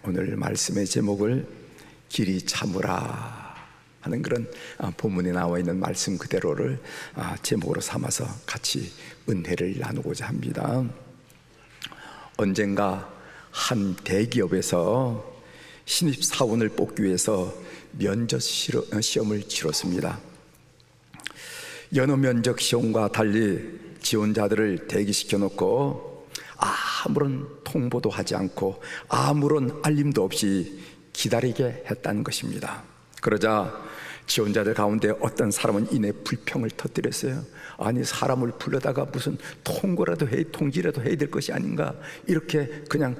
오늘 말씀의 제목을 길이 참으라 하는 그런 본문에 나와 있는 말씀 그대로를 제목으로 삼아서 같이 은혜를 나누고자 합니다. 언젠가 한 대기업에서 신입사원을 뽑기 위해서 면접 시험을 치렀습니다. 연어 면접 시험과 달리 지원자들을 대기시켜 놓고 아무런 통보도 하지 않고 아무런 알림도 없이 기다리게 했다는 것입니다. 그러자 지원자들 가운데 어떤 사람은 이내 불평을 터뜨렸어요. 아니, 사람을 불러다가 무슨 통지라도 해야 될 것이 아닌가, 이렇게 그냥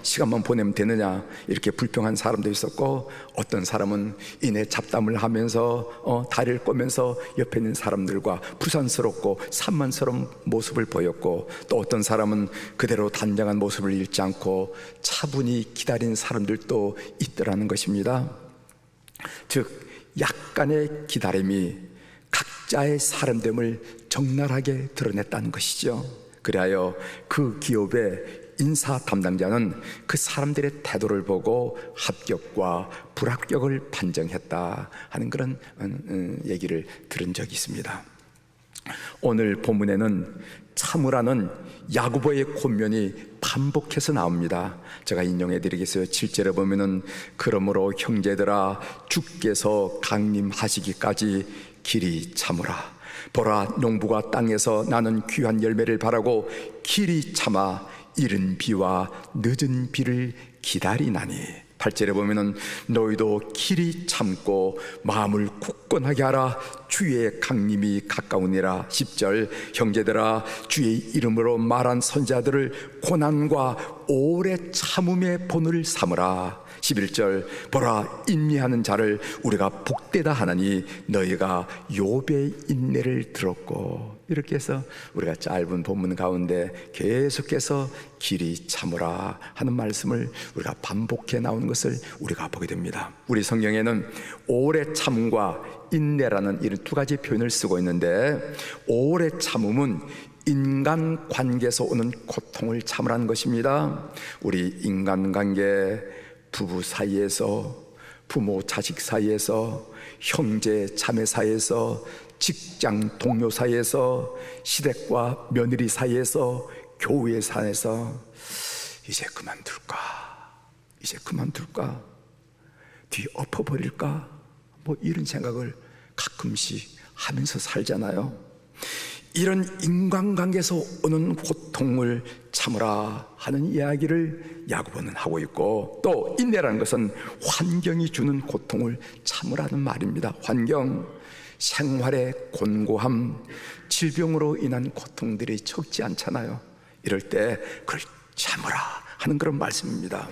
시간만 보내면 되느냐, 이렇게 불평한 사람도 있었고, 어떤 사람은 이내 잡담을 하면서 다리를 꼬면서 옆에 있는 사람들과 부산스럽고 산만스러운 모습을 보였고, 또 어떤 사람은 그대로 단정한 모습을 잃지 않고 차분히 기다린 사람들도 있더라는 것입니다. 즉, 약간의 기다림이 각자의 사람됨을 적나라하게 드러냈다는 것이죠. 그리하여 그 기업의 인사 담당자는 그 사람들의 태도를 보고 합격과 불합격을 판정했다 하는 그런 얘기를 들은 적이 있습니다. 오늘 본문에는 참으라는 야고보의 권면이 반복해서 나옵니다. 제가 인용해 드리겠어요. 7절에 보면은 그러므로 형제들아, 주께서 강림하시기까지 길이 참으라. 보라, 농부가 땅에서 나는 귀한 열매를 바라고 길이 참아 이른 비와 늦은 비를 기다리나니. 8절에 보면은 너희도 길이 참고 마음을 굳건하게 하라. 주의 강림이 가까우니라. 10절 형제들아, 주의 이름으로 말한 선지자들을 고난과 오래 참음의 본을 삼으라. 11절 보라, 인내하는 자를 우리가 복되다 하나니 너희가 욥의 인내를 들었고. 이렇게 해서 우리가 짧은 본문 가운데 계속해서 길이 참으라 하는 말씀을 우리가 반복해 나오는 것을 우리가 보게 됩니다. 우리 성경에는 오래 참음과 인내라는 이런 두 가지 표현을 쓰고 있는데, 오래 참음은 인간관계에서 오는 고통을 참으라는 것입니다. 우리 인간관계, 부부 사이에서, 부모 자식 사이에서, 형제 자매 사이에서, 직장 동료 사이에서, 시댁과 며느리 사이에서, 교회 사이에서 이제 그만둘까, 뒤 엎어버릴까, 뭐 이런 생각을 가끔씩 하면서 살잖아요. 이런 인간관계에서 오는 고통을 참으라 하는 이야기를 야고보는 하고 있고, 또 인내라는 것은 환경이 주는 고통을 참으라는 말입니다. 환경, 생활의 곤고함, 질병으로 인한 고통들이 적지 않잖아요. 이럴 때 그걸 참으라 하는 그런 말씀입니다.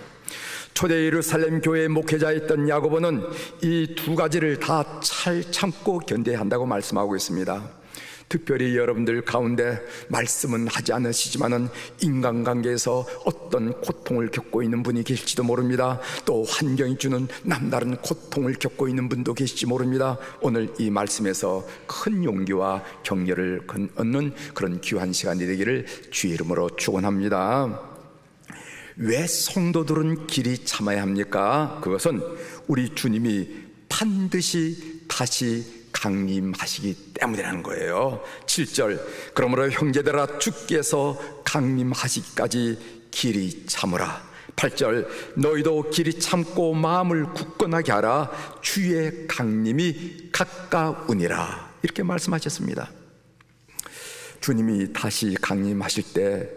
초대 예루살렘 교회의 목회자였던 야고보는 이 두 가지를 다 잘 참고 견뎌야 한다고 말씀하고 있습니다. 특별히 여러분들 가운데 말씀은 하지 않으시지만은 인간관계에서 어떤 고통을 겪고 있는 분이 계실지도 모릅니다. 또 환경이 주는 남다른 고통을 겪고 있는 분도 계실지 모릅니다. 오늘 이 말씀에서 큰 용기와 격려를 얻는 그런 귀한 시간이 되기를 주의 이름으로 축원합니다. 왜 성도들은 길이 참아야 합니까? 그것은 우리 주님이 반드시 다시 강림하시기 때문이라는 거예요. 7절 그러므로 형제들아, 주께서 강림하시기까지 길이 참으라. 8절 너희도 길이 참고 마음을 굳건하게 하라. 주의 강림이 가까우니라. 이렇게 말씀하셨습니다. 주님이 다시 강림하실 때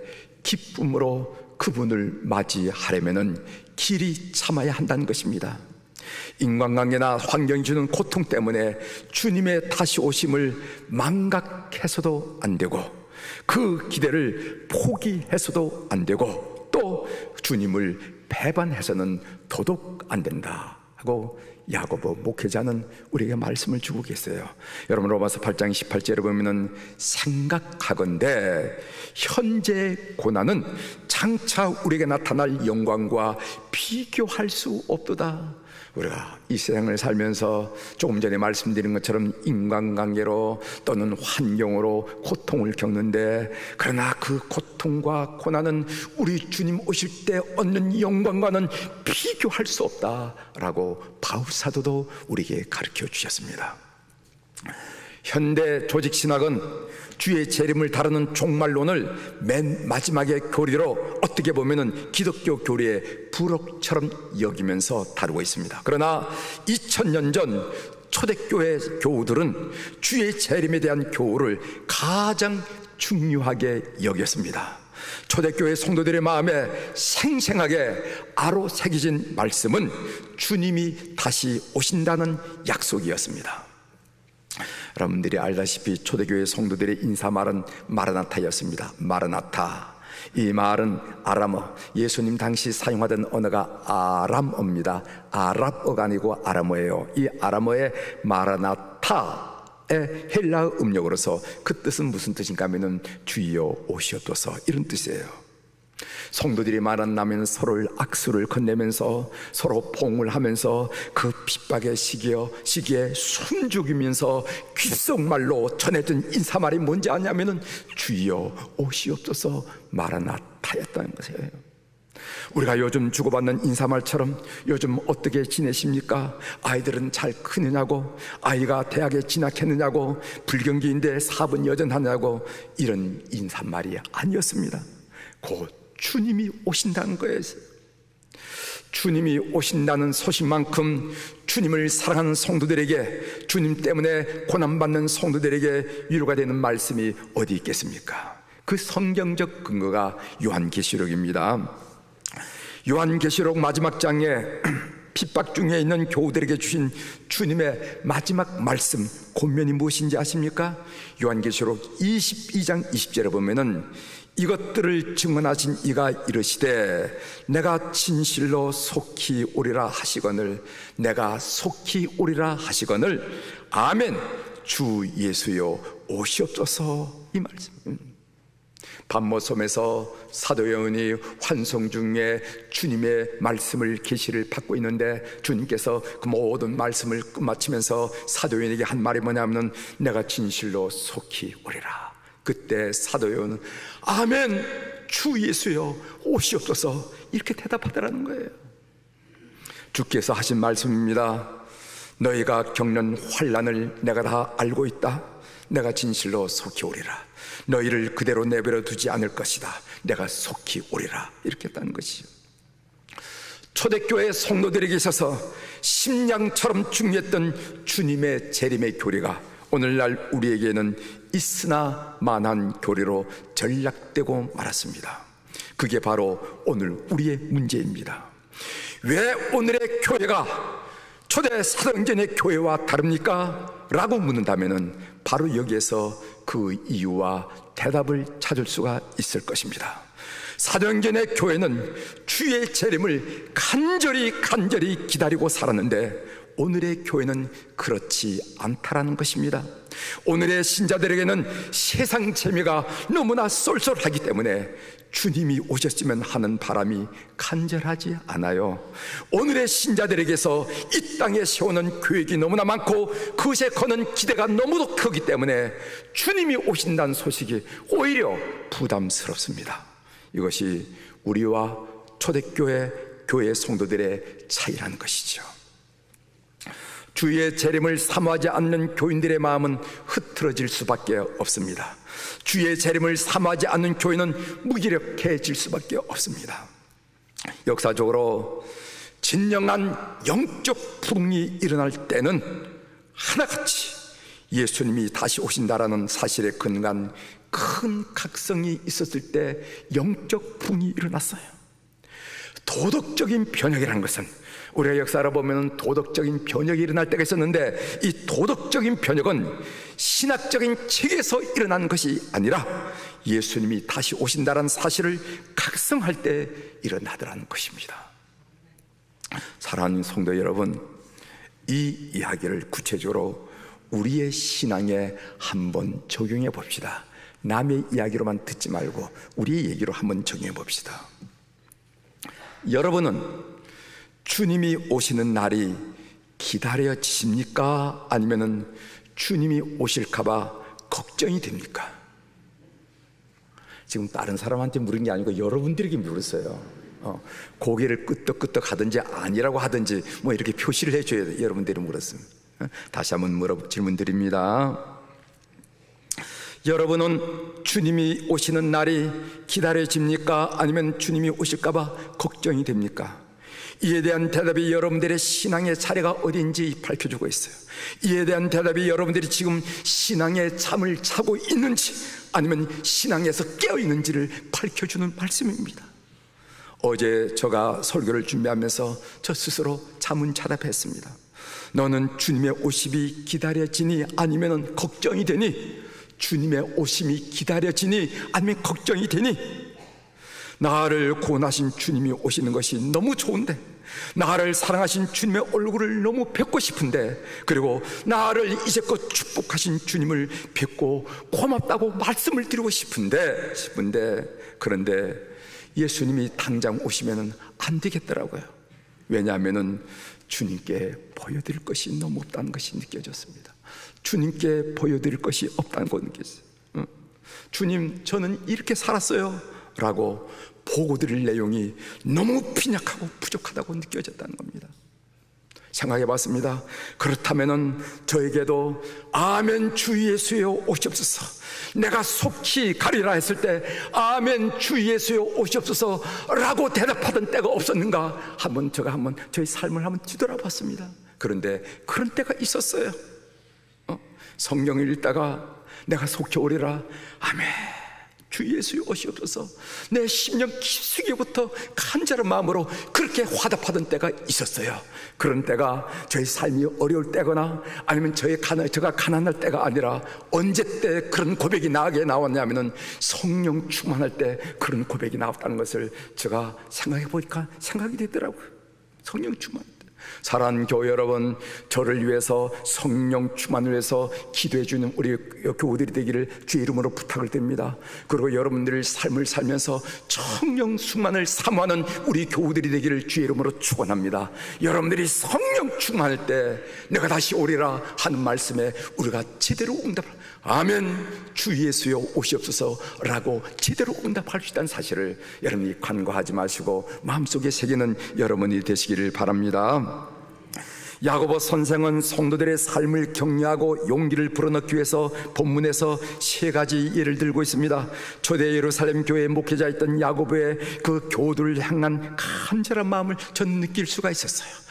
기쁨으로 그분을 맞이하려면은 길이 참아야 한다는 것입니다. 인간관계나 환경이 주는 고통 때문에 주님의 다시 오심을 망각해서도 안 되고, 그 기대를 포기해서도 안 되고, 또 주님을 배반해서는 더더욱 안 된다 하고 야고보 목회자는 우리에게 말씀을 주고 계세요. 여러분, 로마서 8장 18절에 보면은 생각하건대 현재 고난은 장차 우리에게 나타날 영광과 비교할 수 없도다. 우리가 이 세상을 살면서 조금 전에 말씀드린 것처럼 인간관계로 또는 환경으로 고통을 겪는데, 그러나 그 고통과 고난은 우리 주님 오실 때 얻는 영광과는 비교할 수 없다라고 바울사도도 우리에게 가르쳐 주셨습니다. 현대 조직신학은 주의 재림을 다루는 종말론을 맨 마지막의 교리로 어떻게 보면은 기독교 교리의 부록처럼 여기면서 다루고 있습니다. 그러나 2000년 전 초대교회 교우들은 주의 재림에 대한 교훈을 가장 중요하게 여겼습니다. 초대교회 성도들의 마음에 생생하게 아로 새겨진 말씀은 주님이 다시 오신다는 약속이었습니다. 여러분들이 알다시피 초대교회 성도들의 인사말은 마라나타였습니다. 마라나타. 이 말은 아람어, 예수님 당시 사용하던 언어가 아람어입니다. 아랍어가 아니고 아람어예요. 이 아람어의 마라나타의 헬라어 음력으로서 그 뜻은 무슨 뜻인가 하면은 주여 오시옵소서, 이런 뜻이에요. 성도들이 만나면 서로를 악수를 건네면서 서로 포옹을 하면서 그 핍박의 시기에 숨죽이면서 귓속말로 전해준 인사말이 뭔지 아냐면은 주여 오시옵소서 마라나타였다는 것이에요. 우리가 요즘 주고받는 인사말처럼 요즘 어떻게 지내십니까? 아이들은 잘 크느냐고, 아이가 대학에 진학했느냐고, 불경기인데 사업은 여전하냐고, 이런 인사말이 아니었습니다. 곧 주님이 오신다는 거예요. 주님이 오신다는 소식만큼 주님을 사랑하는 성도들에게, 주님 때문에 고난받는 성도들에게 위로가 되는 말씀이 어디 있겠습니까? 그 성경적 근거가 요한계시록입니다. 요한계시록 마지막 장에 핍박 중에 있는 교우들에게 주신 주님의 마지막 말씀, 권면이 무엇인지 아십니까? 요한계시록 22장 20절에 보면은 이것들을 증언하신 이가 이르시되 내가 진실로 속히 오리라 하시거늘, 내가 속히 오리라 하시거늘, 아멘. 주 예수여 오시옵소서. 이 말씀. 반모섬에서 사도 요한이 환송 중에 주님의 말씀을 계시를 받고 있는데, 주님께서 그 모든 말씀을 끝마치면서 사도 요한에게 한 말이 뭐냐면 내가 진실로 속히 오리라. 그때 사도 요한은 아멘, 주 예수여 오시옵소서, 이렇게 대답하더라는 거예요. 주께서 하신 말씀입니다. 너희가 겪는 환난을 내가 다 알고 있다. 내가 진실로 속히 오리라. 너희를 그대로 내버려 두지 않을 것이다. 내가 속히 오리라. 이렇게 했다는 것이죠. 초대교회 성도들에게 있어서 심장처럼 중요했던 주님의 재림의 교리가 오늘날 우리에게는 있으나 마나한 교리로 전락되고 말았습니다. 그게 바로 오늘 우리의 문제입니다. 왜 오늘의 교회가 초대 사도행전의 교회와 다릅니까? 라고 묻는다면 바로 여기에서 그 이유와 대답을 찾을 수가 있을 것입니다. 사도행전의 교회는 주의 재림을 간절히 기다리고 살았는데 오늘의 교회는 그렇지 않다라는 것입니다. 오늘의 신자들에게는 세상 재미가 너무나 쏠쏠하기 때문에 주님이 오셨으면 하는 바람이 간절하지 않아요. 오늘의 신자들에게서 이 땅에 세우는 계획이 너무나 많고 그것에 거는 기대가 너무도 크기 때문에 주님이 오신다는 소식이 오히려 부담스럽습니다. 이것이 우리와 초대교회 교회 성도들의 차이라는 것이죠. 주의 재림을 사모하지 않는 교인들의 마음은 흐트러질 수밖에 없습니다. 주의 재림을 사모하지 않는 교인은 무기력해질 수밖에 없습니다. 역사적으로 진정한 영적 부흥이 일어날 때는 하나같이 예수님이 다시 오신다라는 사실에 근거한 큰 각성이 있었을 때 영적 부흥이 일어났어요. 도덕적인 변혁이라는 것은 우리가 역사를 보면 도덕적인 변혁이 일어날 때가 있었는데 이 도덕적인 변혁은 신학적인 책에서 일어난 것이 아니라 예수님이 다시 오신다는 사실을 각성할 때 일어나더라는 것입니다. 사랑하는 성도 여러분, 이 이야기를 구체적으로 우리의 신앙에 한번 적용해 봅시다. 남의 이야기로만 듣지 말고 우리의 얘기로 한번 적용해 봅시다. 여러분은 주님이 오시는 날이 기다려지십니까? 아니면은 주님이 오실까봐 걱정이 됩니까? 지금 다른 사람한테 물은 게 아니고 여러분들에게 물었어요. 고개를 끄덕끄덕 하든지 아니라고 하든지 뭐 이렇게 표시를 해줘야 돼. 여러분들이 물었습니다. 다시 한번 질문 드립니다. 여러분은 주님이 오시는 날이 기다려집니까? 아니면 주님이 오실까봐 걱정이 됩니까? 이에 대한 대답이 여러분들의 신앙의 자리가 어딘지 밝혀주고 있어요. 이에 대한 대답이 여러분들이 지금 신앙의 잠을 자고 있는지 아니면 신앙에서 깨어 있는지를 밝혀주는 말씀입니다. 어제 제가 설교를 준비하면서 저 스스로 자문자답했습니다. 너는 주님의 오심이 기다려지니 아니면 걱정이 되니? 주님의 오심이 기다려지니 아니면 걱정이 되니? 나를 구원하신 주님이 오시는 것이 너무 좋은데, 나를 사랑하신 주님의 얼굴을 너무 뵙고 싶은데, 그리고 나를 이제껏 축복하신 주님을 뵙고 고맙다고 말씀을 드리고 싶은데 그런데 예수님이 당장 오시면 안 되겠더라고요. 왜냐하면 주님께 보여드릴 것이 너무 없다는 것이 느껴졌습니다. 주님께 보여드릴 것이 없다는 걸 느꼈어요. 주님, 저는 이렇게 살았어요 라고 보고 드릴 내용이 너무 빈약하고 부족하다고 느껴졌다는 겁니다. 생각해 봤습니다. 그렇다면 저에게도 아멘 주 예수여 오시옵소서, 내가 속히 가리라 했을 때 아멘 주 예수여 오시옵소서 라고 대답하던 때가 없었는가? 제가 저희 삶을 한번 뒤돌아봤습니다. 그런데 그런 때가 있었어요. 성경을 읽다가 내가 속히 오리라 아멘 주 예수여 오시옵소서, 내 심령 깊숙이부터 간절한 마음으로 그렇게 화답하던 때가 있었어요. 그런 때가 저희 삶이 어려울 때거나 아니면 제가 가난할 때가 아니라 언제 때 그런 고백이 나게 나왔냐면은 성령 충만할 때 그런 고백이 나왔다는 것을 제가 생각해 보니까 생각이 되더라고요. 성령 충만. 사랑하는 교회 여러분, 저를 위해서 성령 충만을 위해서 기도해 주는 우리 교우들이 되기를 주의 이름으로 부탁을 드립니다. 그리고 여러분들의 삶을 살면서 성령 충만을 사모하는 우리 교우들이 되기를 주의 이름으로 축원합니다. 여러분들이 성령 충만할 때 내가 다시 오리라 하는 말씀에 우리가 제대로 아멘 주 예수여 오시옵소서 라고 제대로 응답할 수 있다는 사실을 여러분이 간과하지 마시고 마음속에 새기는 여러분이 되시기를 바랍니다. 야고보 선생은 성도들의 삶을 격려하고 용기를 불어넣기 위해서 본문에서 세 가지 예를 들고 있습니다. 초대 예루살렘 교회의 목회자였던 야고보의 그 교우들을 향한 간절한 마음을 저는 느낄 수가 있었어요.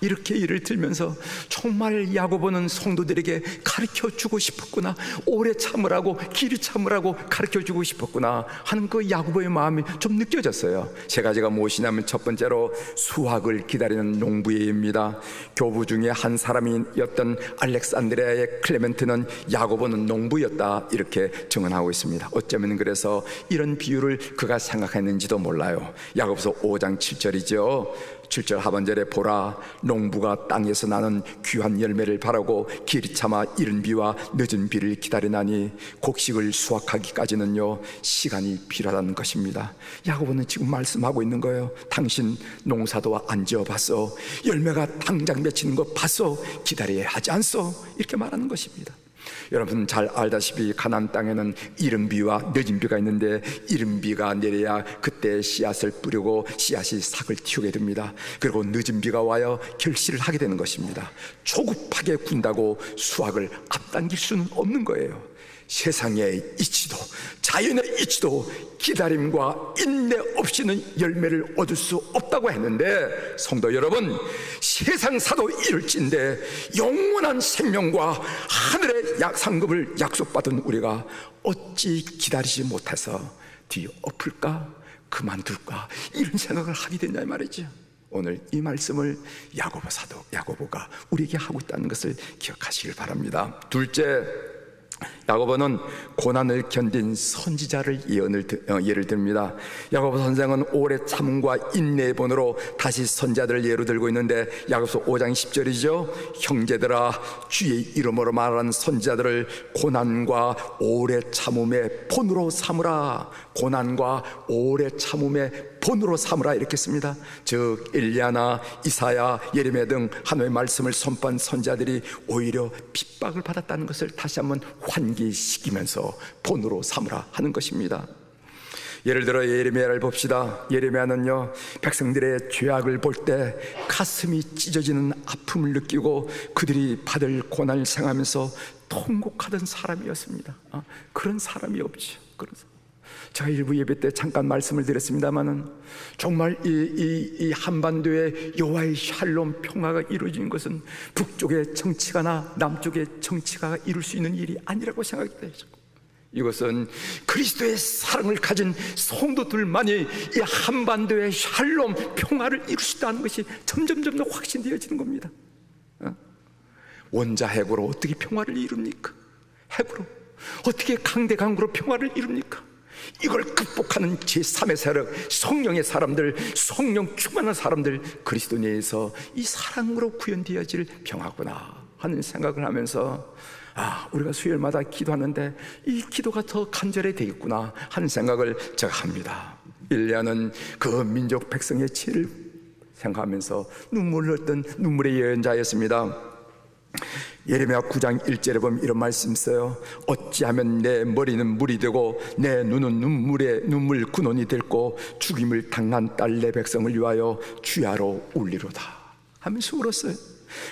이렇게 예를 들면서 정말 야고보는 성도들에게 가르쳐주고 싶었구나, 오래 참으라고, 길이 참으라고 가르쳐주고 싶었구나 하는 그 야고보의 마음이 좀 느껴졌어요. 세 가지가 무엇이냐면 첫 번째로 수확을 기다리는 농부입니다. 교부 중에 한 사람이었던 알렉산드리아의 클레멘트는 야고보는 농부였다 이렇게 증언하고 있습니다. 어쩌면 그래서 이런 비유를 그가 생각했는지도 몰라요. 야고보서 5장 7절이죠 7절 하반절에 보라, 농부가 땅에서 나는 귀한 열매를 바라고 길이 참아 이른 비와 늦은 비를 기다리나니 곡식을 수확하기까지는요 시간이 필요하다는 것입니다. 야고보는 지금 말씀하고 있는 거예요. 당신 농사도 안 지어봤어, 열매가 당장 맺히는 거 봤어, 기다려야 하지 않소, 이렇게 말하는 것입니다. 여러분 잘 알다시피 가나안 땅에는 이른 비와 늦은 비가 있는데 이른 비가 내려야 그때 씨앗을 뿌리고 씨앗이 싹을 틔우게 됩니다. 그리고 늦은 비가 와야 결실을 하게 되는 것입니다. 조급하게 군다고 수확을 앞당길 수는 없는 거예요. 세상의 이치도 자연의 이치도 기다림과 인내 없이는 열매를 얻을 수 없다고 했는데, 성도 여러분, 세상사도 이럴진데 영원한 생명과 하늘의 상급을 약속받은 우리가 어찌 기다리지 못해서 뒤엎을까, 그만둘까, 이런 생각을 하게 되냐 말이죠. 오늘 이 말씀을 야고보가 우리에게 하고 있다는 것을 기억하시길 바랍니다. 둘째, 야고보는 고난을 견딘 선지자를 예를 듭니다. 야고보 선생은 오래 참음과 인내의 본으로 다시 선지자들을 예로 들고 있는데, 야고보서 5장 10절이죠 형제들아, 주의 이름으로 말하는 선지자들을 고난과 오래 참음의 본으로 삼으라. 고난과 오래 참음의 본으로 삼으라 이렇게 씁니다. 즉 엘리야나 이사야, 예레미야 등 하나님의 말씀을 선포한 선지자들이 오히려 핍박을 받았다는 것을 다시 한번 환기시키면서 본으로 삼으라 하는 것입니다. 예를 들어 예레미야를 봅시다. 예레미야는요, 백성들의 죄악을 볼 때 가슴이 찢어지는 아픔을 느끼고 그들이 받을 고난을 생각하면서 통곡하던 사람이었습니다. 그런 사람이 없죠. 제가 일부 예배 때 잠깐 말씀을 드렸습니다마는 정말 이 한반도에 여호와의 샬롬 평화가 이루어지는 것은 북쪽의 정치가나 남쪽의 정치가가 이룰 수 있는 일이 아니라고 생각이 되죠. 이것은 그리스도의 사랑을 가진 성도들만이 이 한반도의 샬롬 평화를 이룰 수 있다는 것이 점점 더 확신되어지는 겁니다. 원자핵으로 어떻게 평화를 이룹니까? 핵으로 어떻게 강대강으로 평화를 이룹니까? 이걸 극복하는 제3의 세력, 성령의 사람들, 성령 충만한 사람들, 그리스도 내에서 이 사랑으로 구현되어질 평화구나 하는 생각을 하면서 우리가 수요일마다 기도하는데 이 기도가 더 간절해 되겠구나 하는 생각을 제가 합니다. 엘리야는 그 민족 백성의 죄를 생각하면서 눈물을 흘렸던 눈물의 예언자였습니다. 예레미야 9장 1절에 보면 이런 말씀 있어요. 어찌하면 내 머리는 물이 되고 내 눈은 눈물 근원이 됐고 죽임을 당한 딸 내 백성을 위하여 주야로 울리로다 하면서 울었어요.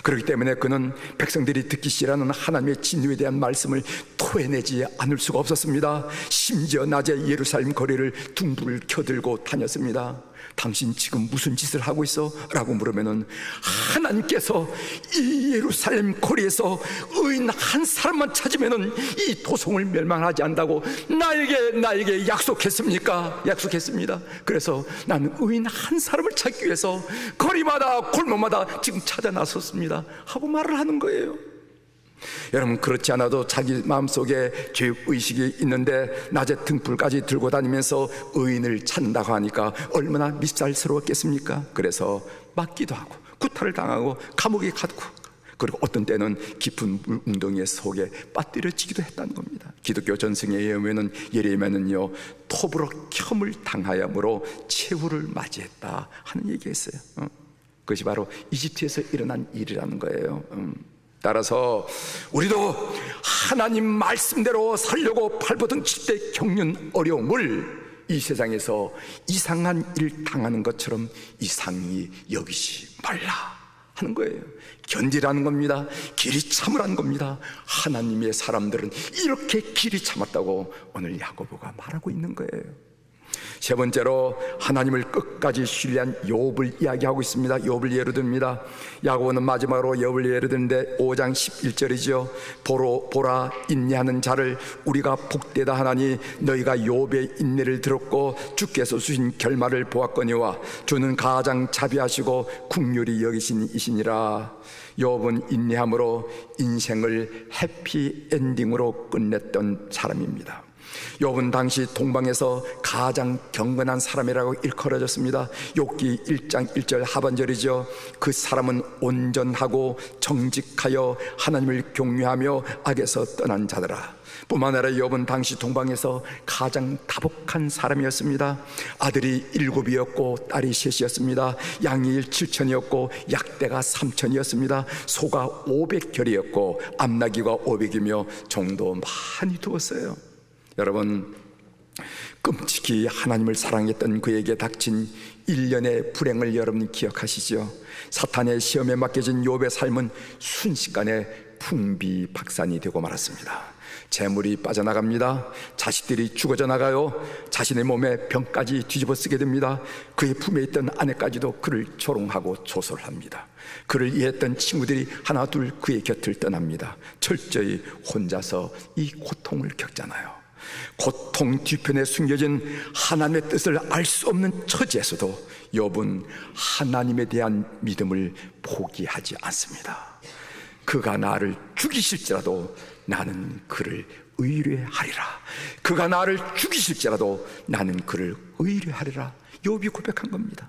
그렇기 때문에 그는 백성들이 듣기 싫어하는 하나님의 진노에 대한 말씀을 토해내지 않을 수가 없었습니다. 심지어 낮에 예루살렘 거리를 둥불을 켜들고 다녔습니다. 당신 지금 무슨 짓을 하고 있어? 라고 물으면은 하나님께서 이 예루살렘 거리에서 의인 한 사람만 찾으면은 이 도성을 멸망하지 않는다고 나에게 약속했습니까? 약속했습니다. 그래서 나는 의인 한 사람을 찾기 위해서 거리마다 골목마다 지금 찾아 나섰습니다 하고 말을 하는 거예요. 여러분, 그렇지 않아도 자기 마음속에 죄의식이 있는데 낮에 등불까지 들고 다니면서 의인을 찾는다고 하니까 얼마나 밉살스러웠겠습니까? 그래서 맞기도 하고 구타를 당하고 감옥에 가고, 그리고 어떤 때는 깊은 물 웅덩이 속에 빠뜨려지기도 했다는 겁니다. 기독교 전승에 의하면 예레미야는요, 톱으로 켬을 당하야므로 최후를 맞이했다 하는 얘기가 있어요. 그것이 바로 이집트에서 일어난 일이라는 거예요. 따라서 우리도 하나님 말씀대로 살려고 발버둥 칠 때 겪는 어려움을 이 세상에서 이상한 일 당하는 것처럼 이상히 여기지 말라 하는 거예요. 견디라는 겁니다. 길이 참으라는 겁니다. 하나님의 사람들은 이렇게 길이 참았다고 오늘 야고보가 말하고 있는 거예요. 세 번째로 하나님을 끝까지 신뢰한 욥을 이야기하고 있습니다. 욥을 예로 듭니다. 야고보는 마지막으로 욥을 예로 드는데 5장 11절이죠. 보라 인내하는 자를 우리가 복되다 하나니 너희가 욥의 인내를 들었고 주께서 주신 결말을 보았거니와 주는 가장 자비하시고 긍휼히 여기신 이시니라. 욥은 인내함으로 인생을 해피엔딩으로 끝냈던 사람입니다. 욥은 당시 동방에서 가장 경건한 사람이라고 일컬어졌습니다. 욥기 1장 1절 하반절이죠. 그 사람은 온전하고 정직하여 하나님을 경외하며 악에서 떠난 자더라. 뿐만 아니라 욥은 당시 동방에서 가장 다복한 사람이었습니다. 아들이 7이었고 딸이 3이었습니다. 양이 7천이었고 약대가 3천이었습니다. 소가 500결이었고 암나귀가 500이며 종도 많이 두었어요. 여러분, 끔찍히 하나님을 사랑했던 그에게 닥친 1년의 불행을 여러분 기억하시죠? 사탄의 시험에 맡겨진 욥의 삶은 순식간에 풍비박산이 되고 말았습니다. 재물이 빠져나갑니다. 자식들이 죽어져 나가요. 자신의 몸에 병까지 뒤집어 쓰게 됩니다. 그의 품에 있던 아내까지도 그를 조롱하고 조소를 합니다. 그를 이해했던 친구들이 하나 둘 그의 곁을 떠납니다. 철저히 혼자서 이 고통을 겪잖아요. 고통 뒤편에 숨겨진 하나님의 뜻을 알 수 없는 처지에서도 욥은 하나님에 대한 믿음을 포기하지 않습니다. 그가 나를 죽이실지라도 나는 그를 의뢰하리라. 그가 나를 죽이실지라도 나는 그를 의뢰하리라. 욥이 고백한 겁니다.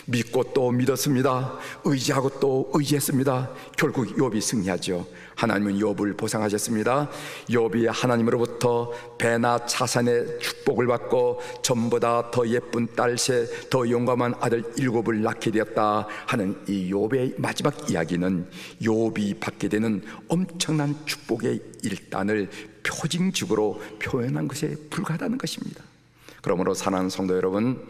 믿고 또 믿었습니다. 의지하고 또 의지했습니다. 결국 욥이 승리하죠. 하나님은 욥을 보상하셨습니다. 욥이 하나님으로부터 배나 자산의 축복을 받고 전보다 더 예쁜 딸 셋, 더 용감한 아들 7을 낳게 되었다 하는 이 욥의 마지막 이야기는 욥이 받게 되는 엄청난 축복의 일단을 표징적으로 표현한 것에 불과하다는 것입니다. 그러므로 사랑하는 성도 여러분,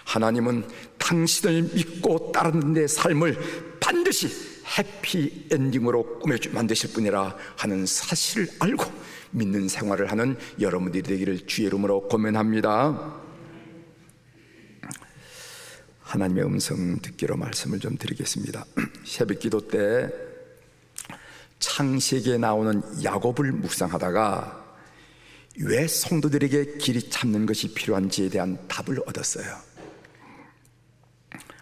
하나님은 당신을 믿고 따르는 내 삶을 반드시 해피엔딩으로 만드실 분이라 하는 사실을 알고 믿는 생활을 하는 여러분들이 되기를 주의 이름으로 권면합니다. 하나님의 음성 듣기로 말씀을 좀 드리겠습니다. 새벽기도 때 창세기에 나오는 야곱을 묵상하다가 왜 성도들에게 길이 찾는 것이 필요한지에 대한 답을 얻었어요.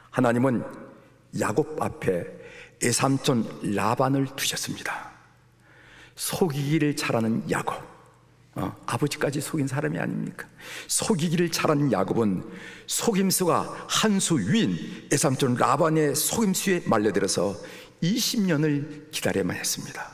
하나님은 야곱 앞에 외삼촌 라반을 두셨습니다. 속이기를 잘하는 야곱, 아버지까지 속인 사람이 아닙니까? 속이기를 잘하는 야곱은 속임수가 한 수 위인 외삼촌 라반의 속임수에 말려들어서 20년을 기다려야만 했습니다.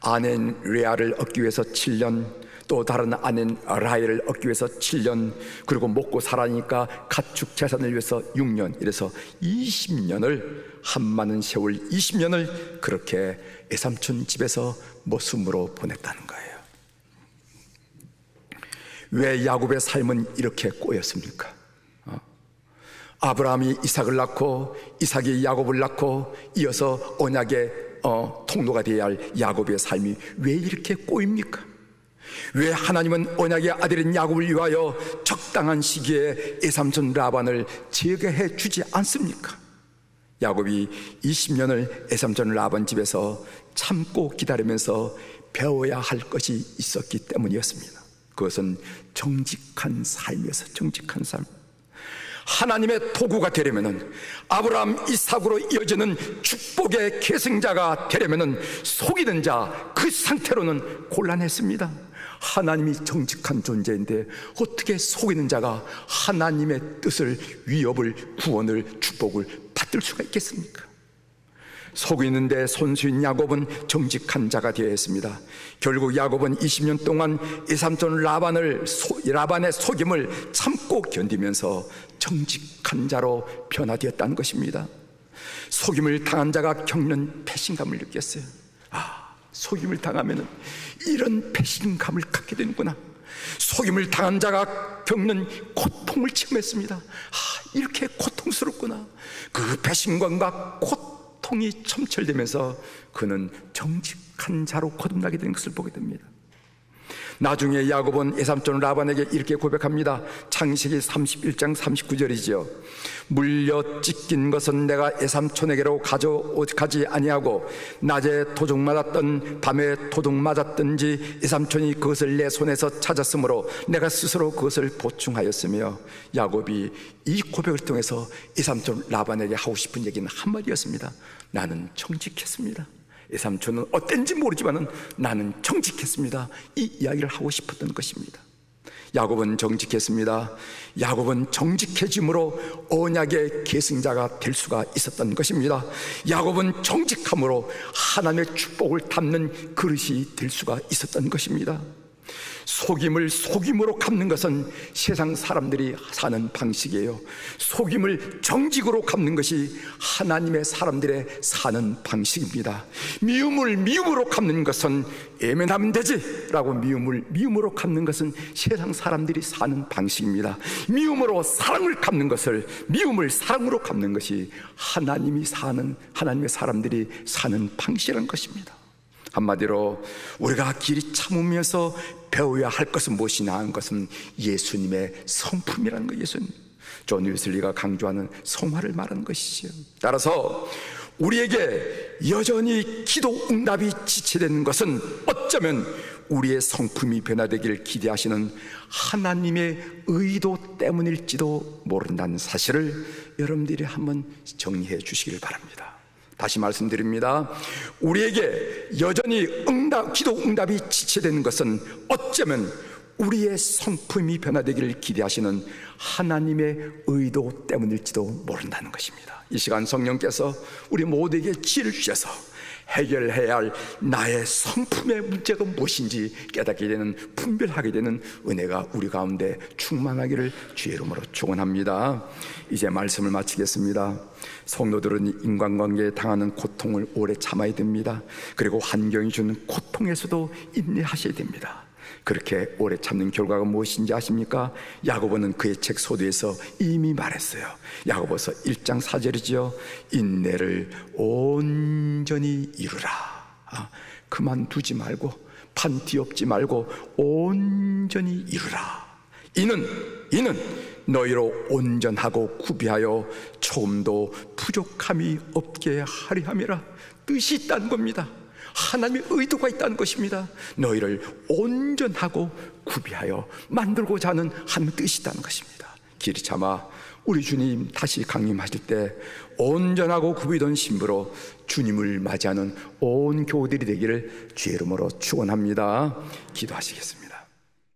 아내인 레아를 얻기 위해서 7년, 또 다른 아내인 라헬을 얻기 위해서 7년, 그리고 먹고 살아니까 가축 재산을 위해서 6년, 이래서 20년을, 한 많은 세월 20년을 그렇게 외삼촌 집에서 모순으로 보냈다는 거예요. 왜 야곱의 삶은 이렇게 꼬였습니까? 아브라함이 이삭을 낳고 이삭이 야곱을 낳고 이어서 언약의 통로가 되어야 할 야곱의 삶이 왜 이렇게 꼬입니까? 왜 하나님은 언약의 아들인 야곱을 위하여 적당한 시기에 외삼촌 라반을 제거해 주지 않습니까? 야곱이 20년을 외삼촌 라반 집에서 참고 기다리면서 배워야 할 것이 있었기 때문이었습니다. 그것은 정직한 삶이었어요. 정직한 삶. 하나님의 도구가 되려면은, 아브라함 이삭으로 이어지는 축복의 계승자가 되려면은 속이는 자 그 상태로는 곤란했습니다. 하나님이 정직한 존재인데 어떻게 속이는 자가 하나님의 뜻을, 위협을, 구원을, 축복을 받을 수가 있겠습니까? 속이는데 손수인 야곱은 정직한 자가 되어야 했습니다. 결국 야곱은 20년 동안 외삼촌 라반의 속임을 참고 견디면서 정직한 자로 변화되었다는 것입니다. 속임을 당한 자가 겪는 배신감을 느꼈어요. 속임을 당하면 이런 배신감을 갖게 되는구나. 속임을 당한 자가 겪는 고통을 체험했습니다. 이렇게 고통스럽구나. 그 배신감과 고통이 첨철되면서 그는 정직한 자로 거듭나게 되는 것을 보게 됩니다. 나중에 야곱은 외삼촌 라반에게 이렇게 고백합니다. 창세기 31장 39절이지요. 물려 찢긴 것은 내가 외삼촌에게로 가지 아니하고 낮에 도둑 맞았던 밤에 도둑 맞았든지 외삼촌이 그것을 내 손에서 찾았으므로 내가 스스로 그것을 보충하였으며, 야곱이 이 고백을 통해서 외삼촌 라반에게 하고 싶은 얘기는 한마디였습니다. 나는 정직했습니다. 외삼촌은 어땠는지 모르지만 나는 정직했습니다. 이 이야기를 하고 싶었던 것입니다. 야곱은 정직했습니다. 야곱은 정직해짐으로 언약의 계승자가 될 수가 있었던 것입니다. 야곱은 정직함으로 하나님의 축복을 담는 그릇이 될 수가 있었던 것입니다. 속임을 속임으로 갚는 것은 세상 사람들이 사는 방식이에요. 속임을 정직으로 갚는 것이 하나님의 사람들의 사는 방식입니다. 미움을 미움으로 갚는 것은 애면하면 되지 라고 미움으로 갚는 것은 세상 사람들이 사는 방식입니다. 미움으로 사랑을 갚는 것을, 미움을 사랑으로 갚는 것이 하나님의 사람들이 사는 방식이라는 것입니다. 한마디로 우리가 길이 참으면서 배워야 할 것은 무엇이냐 하는 것은 예수님의 성품이라는 거예요. 예수님, 존 웨슬리가 강조하는 성화를 말하는 것이죠. 따라서 우리에게 여전히 기도 응답이 지체되는 것은 어쩌면 우리의 성품이 변화되기를 기대하시는 하나님의 의도 때문일지도 모른다는 사실을 여러분들이 한번 정리해 주시기를 바랍니다. 다시 말씀드립니다. 우리에게 여전히 기도 응답이 지체되는 것은 어쩌면 우리의 성품이 변화되기를 기대하시는 하나님의 의도 때문일지도 모른다는 것입니다. 이 시간 성령께서 우리 모두에게 지혜를 주셔서 해결해야 할 나의 성품의 문제가 무엇인지 깨닫게 되는, 분별하게 되는 은혜가 우리 가운데 충만하기를 주의 이름으로 축원합니다. 이제 말씀을 마치겠습니다. 성도들은 인간관계에 당하는 고통을 오래 참아야 됩니다. 그리고 환경이 주는 고통에서도 인내하셔야 됩니다. 그렇게 오래 참는 결과가 무엇인지 아십니까? 야고보는 그의 책 소두에서 이미 말했어요. 야고보서 1장 4절이죠. 인내를 온전히 이루라. 그만두지 말고, 판뒤엎지 말고 온전히 이루라. 이는 너희로 온전하고 구비하여 조금도 부족함이 없게 하리 함이라. 뜻이 있다는 겁니다. 하나님의 의도가 있다는 것입니다. 너희를 온전하고 구비하여 만들고자 하는 하나님의 뜻이 있다는 것입니다. 길이 참아 우리 주님 다시 강림하실 때 온전하고 구비된 신부로 주님을 맞이하는 온 교우들이 되기를 주의 이름으로 축원합니다. 기도하시겠습니다.